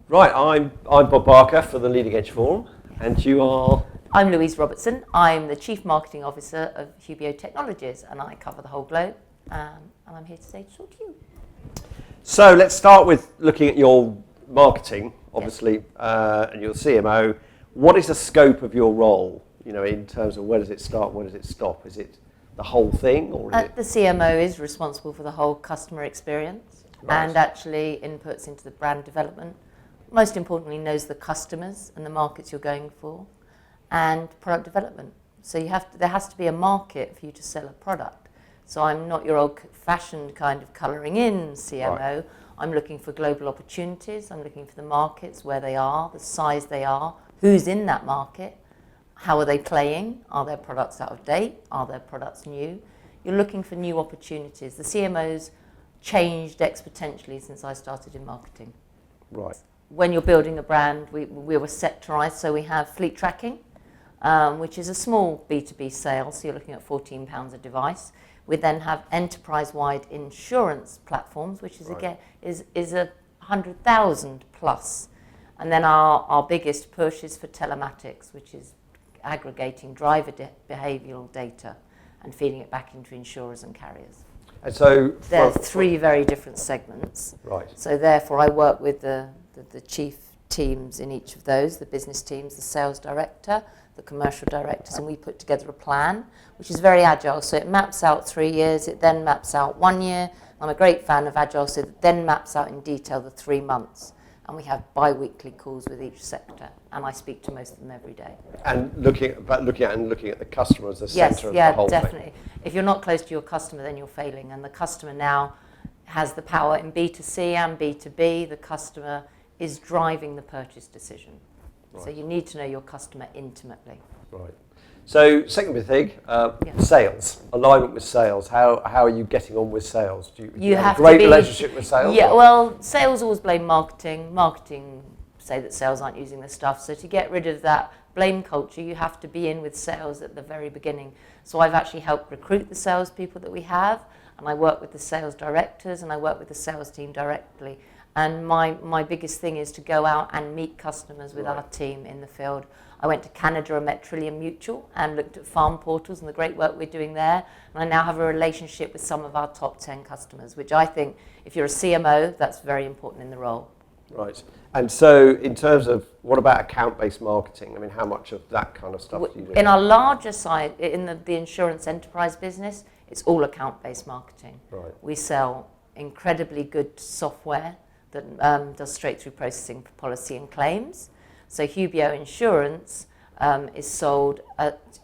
Right, I'm Bob Barker for the Leading Edge Forum, and you are? I'm Louise Robertson. I'm the Chief Marketing Officer of Hubio Technologies, and I cover the whole globe. And I'm here today to talk to you. So let's start with looking at your marketing, obviously, and your CMO. What is the scope of your role? You know, in terms of where does it start, where does it stop? Is it the whole thing, or is it? The CMO is responsible for the whole customer experience and actually inputs into the brand development. Most importantly, knows the customers and the markets you're going for, and product development. So there has to be a market for you to sell a product. So I'm not your old-fashioned kind of colouring in CMO. Right. I'm looking for global opportunities. I'm looking for the markets, where they are, the size they are, who's in that market, how are they playing, are their products out of date, are their products new. You're looking for new opportunities. The CMO's changed exponentially since I started in marketing. Right. When you're building a brand, we were sectorized, so we have fleet tracking, which is a small B2B sale, so you're looking at £14 a device. We then have enterprise-wide insurance platforms, which is again is 100,000 plus. And then our biggest push is for telematics, which is aggregating driver behavioural data and feeding it back into insurers and carriers. And so there are three very different segments. Right. So therefore, I work with the chief teams in each of those, the business teams, the sales director, the commercial directors, and we put together a plan, which is very agile. So it maps out 3 years, it then maps out 1 year. I'm a great fan of agile, so it then maps out in detail the 3 months. And we have bi-weekly calls with each sector, and I speak to most of them every day. And looking at the customer as the centre of the whole thing. Yes, definitely. If you're not close to your customer, then you're failing. And the customer now has the power in B2C and B2B. The customer is driving the purchase decision. Right. So you need to know your customer intimately. Right. So second big thing, sales, alignment with sales. How are you getting on with sales? Do you have a great relationship with sales? Yeah, well, sales always blame marketing. Marketing say that sales aren't using the stuff. So to get rid of that blame culture, you have to be in with sales at the very beginning. So I've actually helped recruit the salespeople that we have, and I work with the sales directors, and I work with the sales team directly. And my biggest thing is to go out and meet customers with our team in the field. I went to Canada and met Trillium Mutal and looked at farm portals and the great work we're doing there. And I now have a relationship with some of our top 10 customers, which I think, if you're a CMO, that's very important in the role. Right. And so in terms of, what about account-based marketing? I mean, how much of that kind of stuff do you do? In our larger side, in the insurance enterprise business, it's all account-based marketing. Right. We sell incredibly good software that does straight-through processing for policy and claims. So Hubio Insurance is sold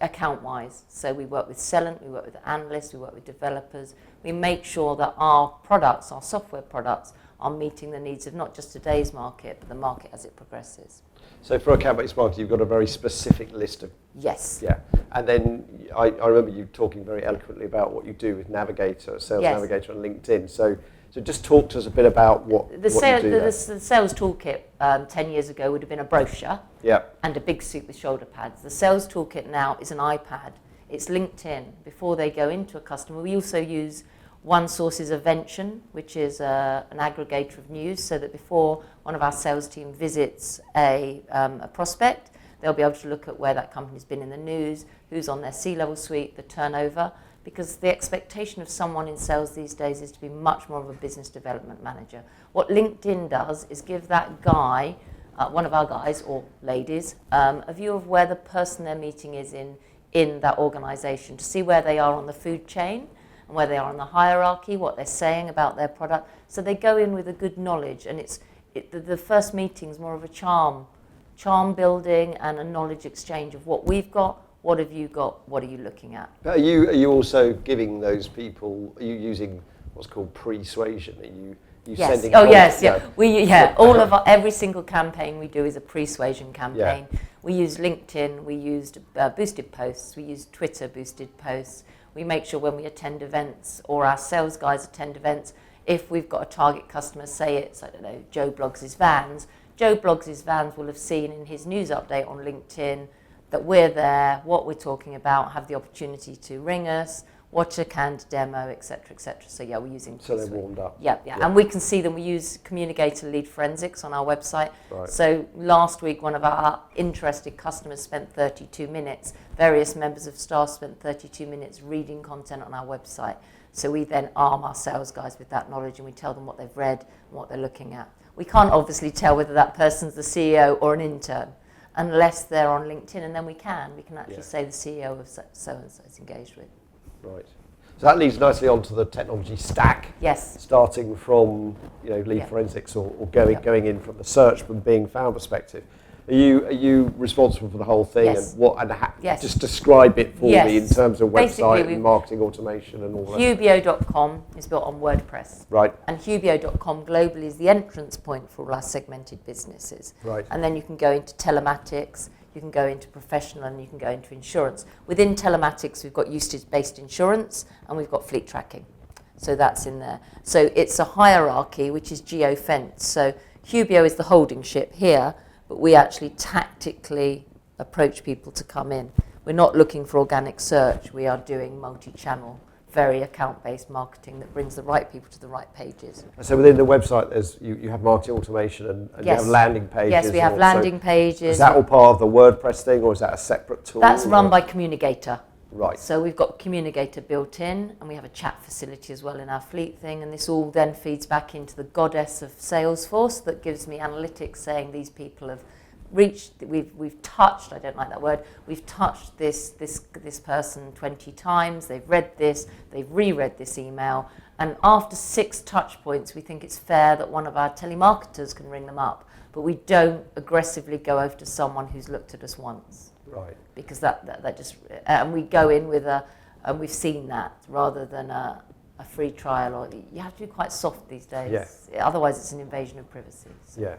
account-wise. So we work with Celent, we work with analysts, we work with developers. We make sure that our products, our software products, are meeting the needs of not just today's market, but the market as it progresses. So for account-based marketing, you've got a very specific list of... Yes. Yeah. And then I remember you talking very eloquently about what you do with Navigator, Sales Navigator on LinkedIn. So just talk to us a bit about what you do there. The sales toolkit 10 years ago would have been a brochure and a big suit with shoulder pads. The sales toolkit now is an iPad. It's LinkedIn. Before they go into a customer, we also use One Source's Evention, which is an aggregator of news, so that before one of our sales team visits a prospect, they'll be able to look at where that company's been in the news, who's on their C-level suite, the turnover, because the expectation of someone in sales these days is to be much more of a business development manager. What LinkedIn does is give that guy, one of our guys or ladies, a view of where the person they're meeting is in that organisation, to see where they are on the food chain and where they are on the hierarchy, what they're saying about their product. So they go in with a good knowledge, and the first meeting's more of a charm building and a knowledge exchange of what we've got. What have you got? What are you looking at? Are you also giving those people? Are you using what's called persuasion? Are you sending? Oh yes, yeah. Every single campaign we do is a persuasion campaign. Yeah. We use LinkedIn. We used boosted posts. We use Twitter boosted posts. We make sure when we attend events or our sales guys attend events, if we've got a target customer, say it's, I don't know, Joe Bloggs' Vans. Joe Bloggs' Vans will have seen in his news update on LinkedIn that we're there, what we're talking about, have the opportunity to ring us. watch a canned demo, etc., etc. So yeah, we're using. So they're warmed up. Yeah, and we can see them. We use Communicator Lead Forensics on our website. Right. So last week, one of our interested customers spent 32 minutes. Various members of staff spent 32 minutes reading content on our website. So we then arm our sales guys with that knowledge, and we tell them what they've read and what they're looking at. We can't obviously tell whether that person's the CEO or an intern, unless they're on LinkedIn, and then we can actually say the CEO of so-and-so is engaged with. Right. So that leads nicely onto the technology stack. Yes. Starting from lead forensics or going in from the search from being found perspective. Are you responsible for the whole thing? Yes. And just describe it for me in terms of website and marketing automation and all that. Hubio.com is built on WordPress. Right. And Hubio.com globally is the entrance point for all our segmented businesses. Right. And then you can go into telematics, you can go into professional, and you can go into insurance. Within telematics, we've got usage-based insurance and we've got fleet tracking. So that's in there. So it's a hierarchy which is geo-fenced. So Hubio is the holding ship here, but we actually tactically approach people to come in. We're not looking for organic search. We are doing multi-channel, very account-based marketing that brings the right people to the right pages. So within the website, you have marketing automation and you have landing pages. Yes, we have landing pages. Is that all part of the WordPress thing, or is that a separate tool? That's run by Communicator. Right. So we've got Communicator built in, and we have a chat facility as well in our fleet thing, and this all then feeds back into the goddess of Salesforce that gives me analytics saying these people have reached, we've touched, I don't like that word, we've touched this person 20 times, they've read this, they've reread this email, and after 6 touch points we think it's fair that one of our telemarketers can ring them up, but we don't aggressively go over to someone who's looked at us once. Right. Because that just, and we go in with and we've seen that rather than a free trial, or you have to be quite soft these days. Yeah. Otherwise it's an invasion of privacy. So. Yeah.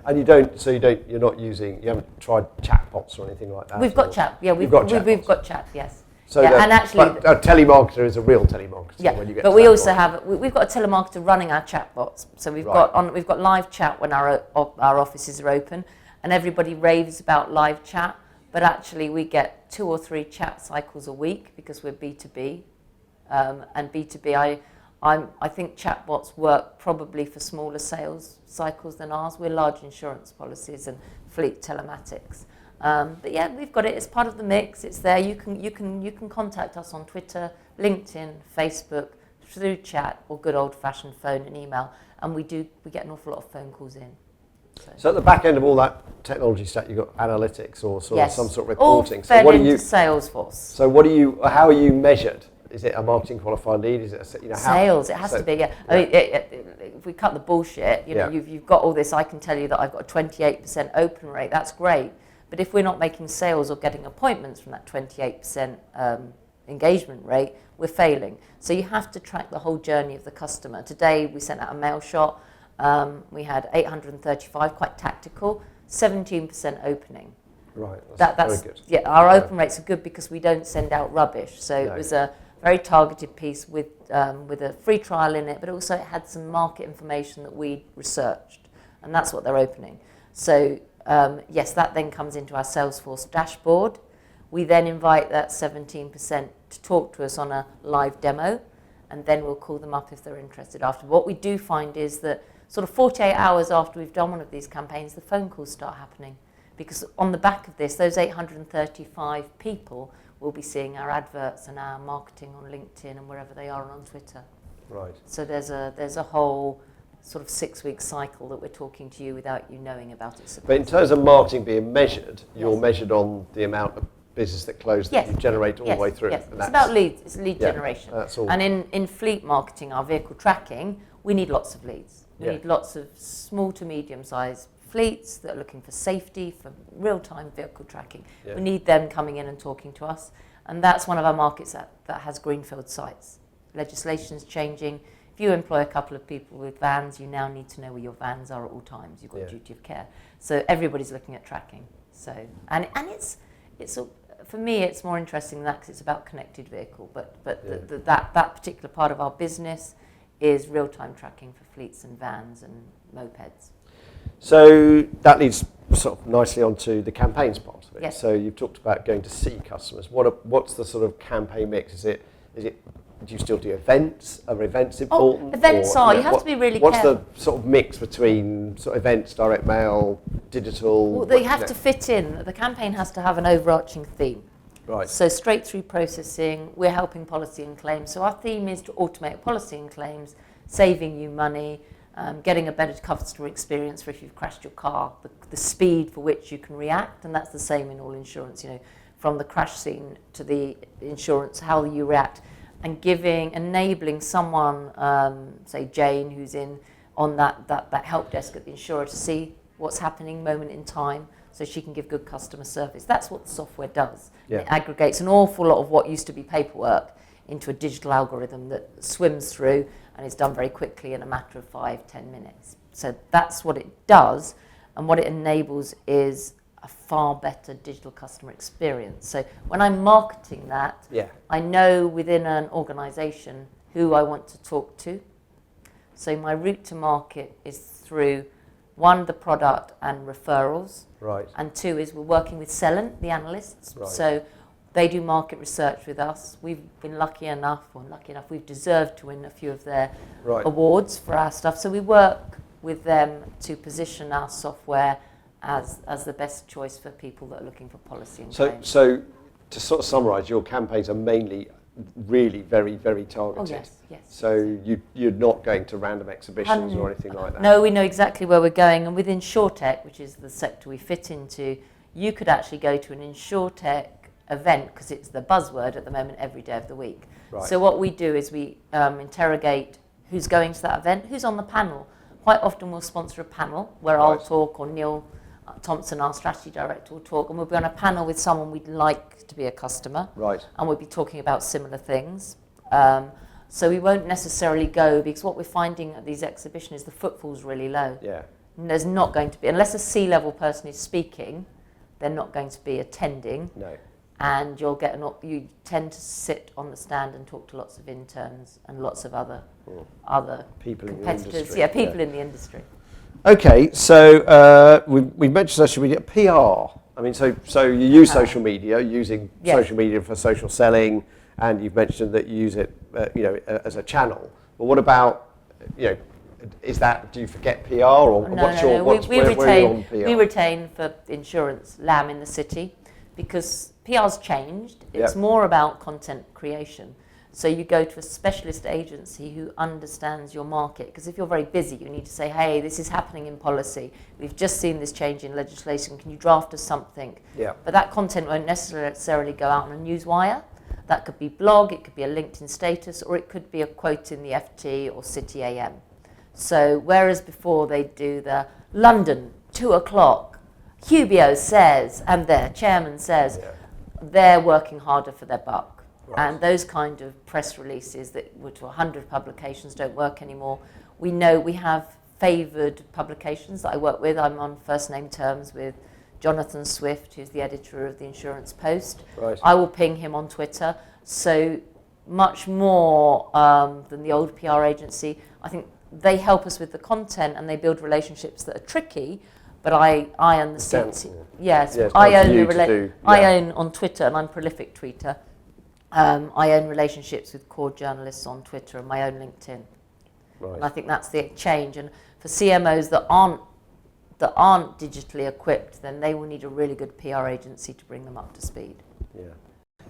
And you haven't tried chatbots or anything like that? We've got chat, we've got chat, yes. So and actually, a telemarketer is a real telemarketer. Yeah, when you get but we also have, we've got a telemarketer running our chatbots. So we've got live chat when our offices are open, and everybody raves about live chat. But actually, we get 2 or 3 chat cycles a week because we're B2B, and B2B. I think chatbots work probably for smaller sales cycles than ours. We're large insurance policies and fleet telematics. But yeah, we've got it. It's part of the mix. It's there. You can contact us on Twitter, LinkedIn, Facebook, through chat, or good old-fashioned phone and email. And we get an awful lot of phone calls in. So at the back end of all that technology stack, you've got analytics or some sort of reporting. All fed into Salesforce. So how are you measured? Is it a marketing qualified lead? Is it sales? It has to be. Yeah. I mean, if we cut the bullshit, you've got all this. I can tell you that I've got a 28% open rate. That's great. But if we're not making sales or getting appointments from that 28% engagement rate, we're failing. So you have to track the whole journey of the customer. Today we sent out a mail shot. We had 835, quite tactical, 17% opening. Right, that's very good. Yeah, our open rates are good because we don't send out rubbish. So it was a very targeted piece with a free trial in it, but also it had some market information that we researched, and that's what they're opening. So yes, that then comes into our Salesforce dashboard. We then invite that 17% to talk to us on a live demo, and then we'll call them up if they're interested after. What we do find is that sort of 48 hours after we've done one of these campaigns, the phone calls start happening. Because on the back of this, those 835 people will be seeing our adverts and our marketing on LinkedIn and wherever they are on Twitter. Right. So there's a whole sort of 6-week cycle that we're talking to you without you knowing about it. But in terms of marketing being measured, you're measured on the amount of business that closed that you generate all the way through. Yes, it's about leads. It's lead generation. That's all. And in fleet marketing, our vehicle tracking, we need lots of leads. We need lots of small to medium-sized fleets that are looking for safety, for real-time vehicle tracking. Yeah. We need them coming in and talking to us. And that's one of our markets that has greenfield sites. Legislation's changing. If you employ a couple of people with vans, you now need to know where your vans are at all times. You've got duty of care. So everybody's looking at tracking. So and it's for me, it's more interesting than that because it's about connected vehicle. But that particular part of our business is real-time tracking for fleets and vans and mopeds. So that leads sort of nicely onto the campaigns part of it. Yes. So you've talked about going to see customers. What's the sort of campaign mix? Is it Do you still do events? Are events important? Events are. You have to be really careful. What's the sort of mix between sort of events, direct mail, digital? Well, they have to fit in. The campaign has to have an overarching theme. Right. So straight through processing, we're helping policy and claims. So our theme is to automate policy and claims, saving you money, getting a better customer experience for if you've crashed your car, the speed for which you can react, and that's the same in all insurance, from the crash scene to the insurance, how you react, and enabling someone, say Jane, who's on that help desk at the insurer, to see what's happening moment in time so she can give good customer service. That's what the software does. Yeah. It aggregates an awful lot of what used to be paperwork into a digital algorithm that swims through and is done very quickly in a matter of 5-10 minutes. So that's what it does, and what it enables is a far better digital customer experience. So when I'm marketing that, I know within an organisation who I want to talk to. So my route to market is through, 1, the product and referrals. Right. And 2 is we're working with Celent, the analysts. Right. So they do market research with us. We've been lucky enough, we've deserved to win a few of their awards for our stuff. So we work with them to position our software as the best choice for people that are looking for policy and claims. So to sort of summarise, your campaigns are mainly really very, very targeted. Oh, yes. So you're not going to random exhibitions or anything like that? No, we know exactly where we're going. And within InsurTech, which is the sector we fit into, you could actually go to an InsurTech event, because it's the buzzword at the moment, every day of the week. Right. So what we do is we interrogate who's going to that event, who's on the panel. Quite often we'll sponsor a panel where I'll talk, or Neil Thompson, our strategy director, will talk, and we'll be on a panel with someone we'd like to be a customer. Right. And we'll be talking about similar things. So we won't necessarily go, because what we're finding at these exhibitions is the footfall's really low. Yeah. And there's not going to be, unless a C-level person is speaking, they're not going to be attending. No. And you tend to sit on the stand and talk to lots of interns and lots of other people competitors. In the industry. Yeah, people in the industry. Okay, so we mentioned social media, PR. I mean, so you use social media, using social media for social selling, and you've mentioned that you use it, as a channel. But what about, do you forget PR, or where are you on PR? We retain for insurance Lamb in the City, because PR's changed. It's more about content creation. So you go to a specialist agency who understands your market, because if you're very busy, you need to say, hey, this is happening in policy. We've just seen this change in legislation. Can you draft us something? Yeah. But that content won't necessarily go out on a newswire. That could be blog, it could be a LinkedIn status, or it could be a quote in the FT or City AM. So whereas before they'd do the London, 2:00, Hubio says, and their chairman says, they're working harder for their buck. Right. And those kind of press releases that were to 100 publications don't work anymore. We know we have favoured publications that I work with. I'm on first name terms with Jonathan Swift, who's the editor of the Insurance Post. Right. I will ping him on Twitter. So much more than the old PR agency. I think they help us with the content and they build relationships that are tricky. But I own the seats. Yes, I own on Twitter, and I'm a prolific tweeter. I own relationships with core journalists on Twitter and my own LinkedIn. Right. And I think that's the change. And for CMOs that aren't digitally equipped, then they will need a really good PR agency to bring them up to speed. Yeah.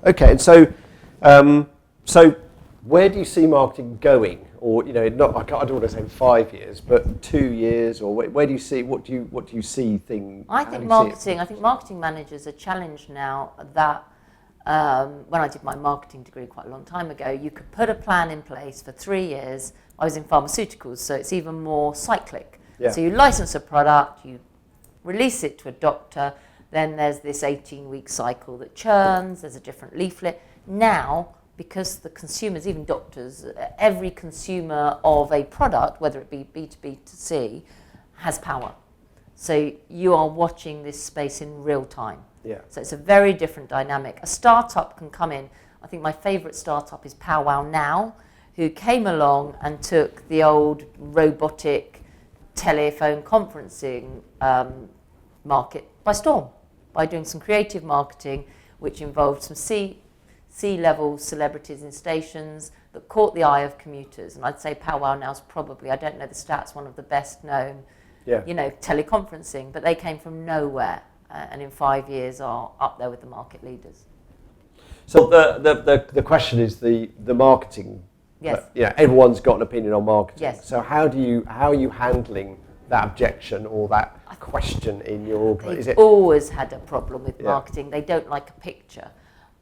Okay, and so where do you see marketing going? Or I don't want to say 5 years, but 2 years, or where do you see? What do you see things? I think marketing managers are challenged now that. When I did my marketing degree quite a long time ago, you could put a plan in place for 3 years. I was in pharmaceuticals, so it's even more cyclic. Yeah. So you license a product, you release it to a doctor, then there's this 18-week cycle that churns, there's a different leaflet. Now, because the consumers, even doctors, every consumer of a product, whether it be B2B to C, has power. So you are watching this space in real time. Yeah. So it's a very different dynamic. A startup can come in. I think my favourite startup is Powwow Now, who came along and took the old robotic telephone conferencing market by storm, by doing some creative marketing, which involved some C-level celebrities in stations that caught the eye of commuters. And I'd say Powwow now is probably, I don't know the stats, one of the best known, teleconferencing, but they came from nowhere and in 5 years are up there with the market leaders. So the question is the marketing. Yes. Everyone's got an opinion on marketing. Yes. So how are you handling that objection or that question in your organisation? They've always had a problem with marketing. They don't like a picture.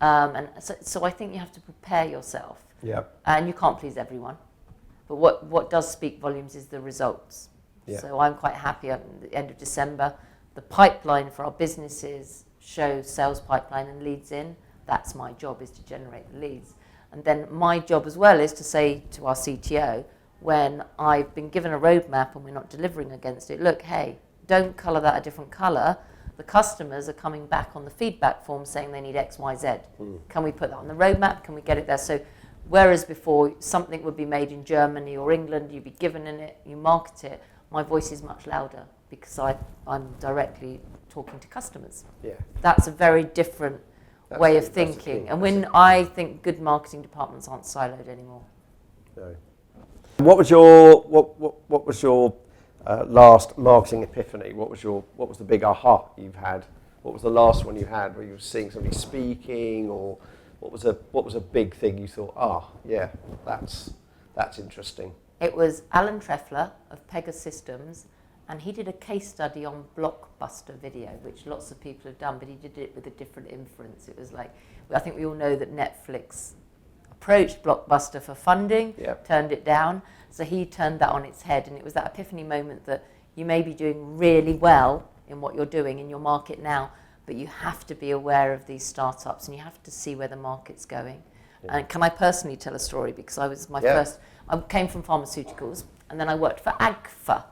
And so I think you have to prepare yourself. Yeah. And you can't please everyone. But what does speak volumes is the results. Yeah. So I'm quite happy at the end of December. The pipeline for our businesses shows sales pipeline and leads in. That's my job, is to generate the leads. And then my job as well is to say to our CTO, when I've been given a roadmap and we're not delivering against it, look, hey, don't colour that a different colour. The customers are coming back on the feedback form saying they need X, Y, Z. Can we put that on the roadmap? Can we get it there? So whereas before something would be made in Germany or England, you'd be given in it, you market it, my voice is much louder because I'm directly talking to customers. Yeah. That's a very different way of thinking. And when I think good marketing departments aren't siloed anymore. No. What was your last marketing epiphany? What was the big aha you've had? What was the last one you had where you were seeing somebody speaking, or what was a big thing you thought, that's interesting? It was Alan Treffler of Pegasystems, and he did a case study on Blockbuster video, which lots of people have done, but he did it with a different inference. It was like, I think we all know that Netflix approached Blockbuster for funding, turned it down. So he turned that on its head, and it was that epiphany moment that you may be doing really well in what you're doing in your market now, but you have to be aware of these startups and you have to see where the market's going. Yeah. And can I personally tell a story? Because I was I came from pharmaceuticals, and then I worked for Agfa,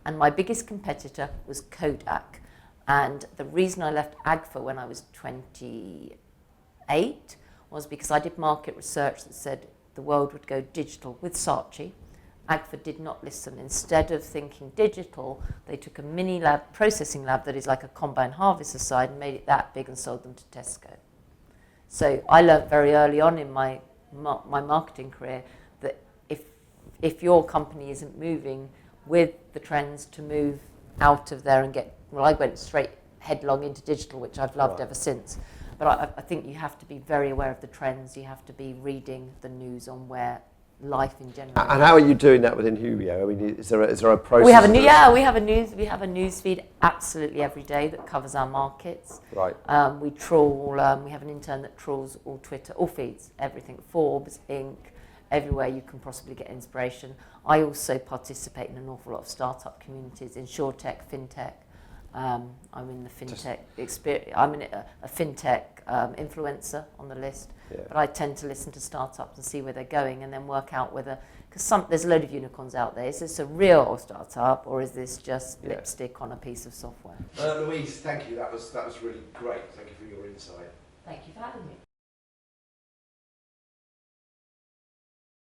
and my biggest competitor was Kodak. And the reason I left Agfa when I was 28 was because I did market research that said the world would go digital with Saatchi. Agfa did not listen. Instead of thinking digital, they took a mini lab, processing lab that is like a combine harvester side, and made it that big and sold them to Tesco. So I learned very early on in my marketing career that if your company isn't moving with the trends to move out of there and get, I went straight headlong into digital, which I've loved ever since. But I think you have to be very aware of the trends. You have to be reading the news on where life in general. And how are you doing that within Hubio? I mean, is there a process? We have a news feed absolutely every day that covers our markets. Right. We trawl. We have an intern that trawls all Twitter, all feeds, everything. Forbes, Inc. Everywhere you can possibly get inspiration. I also participate in an awful lot of startup communities, insurtech, fintech. I'm in the fintech experience. I'm in a fintech influencer on the list, but I tend to listen to startups and see where they're going, and then work out whether, because there's a load of unicorns out there. Is this a real startup, or is this just lipstick on a piece of software? Louise, thank you. That was really great. Thank you for your insight. Thank you for having me.